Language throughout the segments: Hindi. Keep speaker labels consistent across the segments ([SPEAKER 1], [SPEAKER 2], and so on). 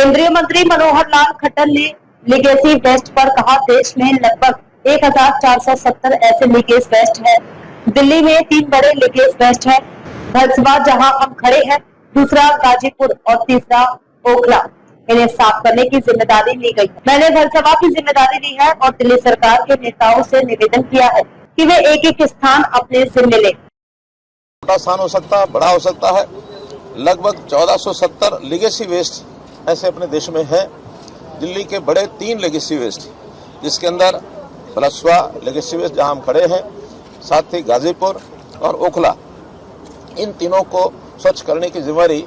[SPEAKER 1] केंद्रीय मंत्री मनोहर लाल खट्टर ने लीगेसी वेस्ट पर कहा, देश में लगभग 1470 ऐसे लीकेज वेस्ट है। दिल्ली में 3 बड़े लीकेज वेस्ट है। धनसभा जहां हम खड़े हैं, दूसरा गाजीपुर और तीसरा ओखला। इन्हें साफ करने की जिम्मेदारी ली गई। मैंने धनसभा की जिम्मेदारी ली है और दिल्ली सरकार के नेताओं से निवेदन किया है कि वे एक एक स्थान अपने जिम्मे लें।
[SPEAKER 2] छोटा स्थान हो सकता है, बड़ा हो सकता है। लगभग 1470 लीगेसी वेस्ट ऐसे अपने देश में है। दिल्ली के बड़े 3 लीगेसी वेस्ट, जिसके अंदर बलसवा लीगेसी वेस्ट जहां हम खड़े हैं, साथ ही गाजीपुर और ओखला, इन तीनों को स्वच्छ करने की जिम्मेदारी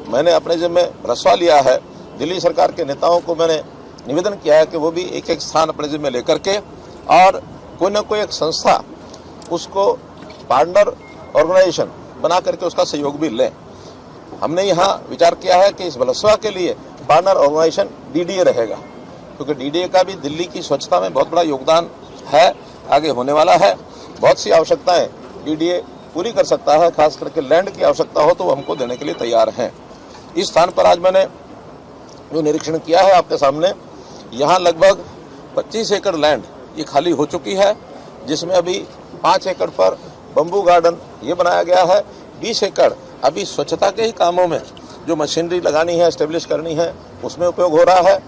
[SPEAKER 2] मैंने अपने जिम्मे रसवा लिया है। दिल्ली सरकार के नेताओं को मैंने निवेदन किया है कि वो भी एक एक स्थान अपने जिम्मे लेकर के और कोई न कोई एक संस्था उसको पार्टनर ऑर्गेनाइजेशन बना करके उसका सहयोग भी लें। हमने यहाँ विचार किया है कि इस बलसवा के लिए पार्टनर ऑर्गेनाइजेशन डीडीए रहेगा, क्योंकि डीडीए का भी दिल्ली की स्वच्छता में बहुत बड़ा योगदान है, आगे होने वाला है। बहुत सी आवश्यकताएं डीडीए पूरी कर सकता है, खास करके लैंड की आवश्यकता हो तो वो हमको देने के लिए तैयार हैं। इस स्थान पर आज मैंने जो निरीक्षण किया है आपके सामने, यहाँ लगभग 25 एकड़ लैंड ये खाली हो चुकी है, जिसमें अभी 5 एकड़ पर बम्बू गार्डन ये बनाया गया है। 20 एकड़ अभी स्वच्छता के ही कामों में जो मशीनरी लगानी है, एस्टेब्लिश करनी है, उसमें उपयोग हो रहा है।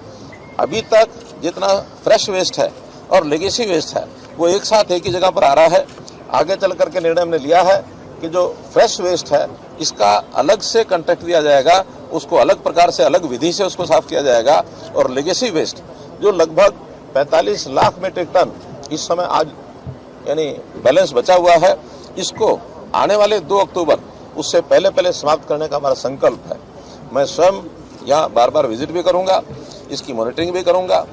[SPEAKER 2] अभी तक जितना फ्रेश वेस्ट है और लेगेसी वेस्ट है वो एक साथ एक ही जगह पर आ रहा है। आगे चल करके निर्णय हमने लिया है कि जो फ्रेश वेस्ट है इसका अलग से कॉन्ट्रैक्ट दिया जाएगा, उसको अलग प्रकार से अलग विधि से उसको साफ किया जाएगा। और लेगेसी वेस्ट जो लगभग 45 लाख मीट्रिक टन इस समय आज यानी बैलेंस बचा हुआ है, इसको आने वाले 2 अक्टूबर उससे पहले समाप्त करने का हमारा संकल्प है। मैं स्वयं यहाँ बार बार विजिट भी करूँगा, इसकी मॉनिटरिंग भी करूँगा।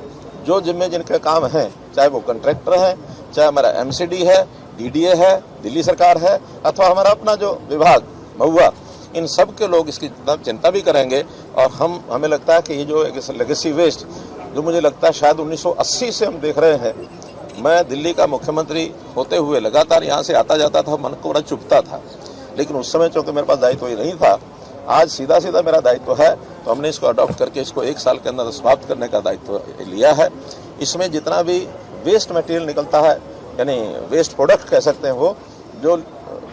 [SPEAKER 2] जो जिम्मे जिनके काम हैं, चाहे वो कॉन्ट्रैक्टर हैं, चाहे हमारा एमसीडी है, डीडीए है, दिल्ली सरकार है, अथवा हमारा अपना जो विभाग महुआ, इन सब के लोग इसकी चिंता भी करेंगे। और हमें लगता है कि ये जो लेगेसी वेस्ट जो मुझे लगता है शायद 1980 से हम देख रहे हैं। मैं दिल्ली का मुख्यमंत्री होते हुए लगातार यहाँ से आता जाता था, मन को बड़ा चुभता था, लेकिन उस समय चूंकि मेरे पास दायित्व ही नहीं था। आज सीधा मेरा दायित्व है, तो हमने इसको अडॉप्ट करके इसको 1 साल के अंदर समाप्त करने का दायित्व लिया है। इसमें जितना भी वेस्ट मटेरियल निकलता है, यानी वेस्ट प्रोडक्ट कह सकते हैं, वो जो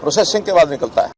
[SPEAKER 2] प्रोसेसिंग के बाद निकलता है,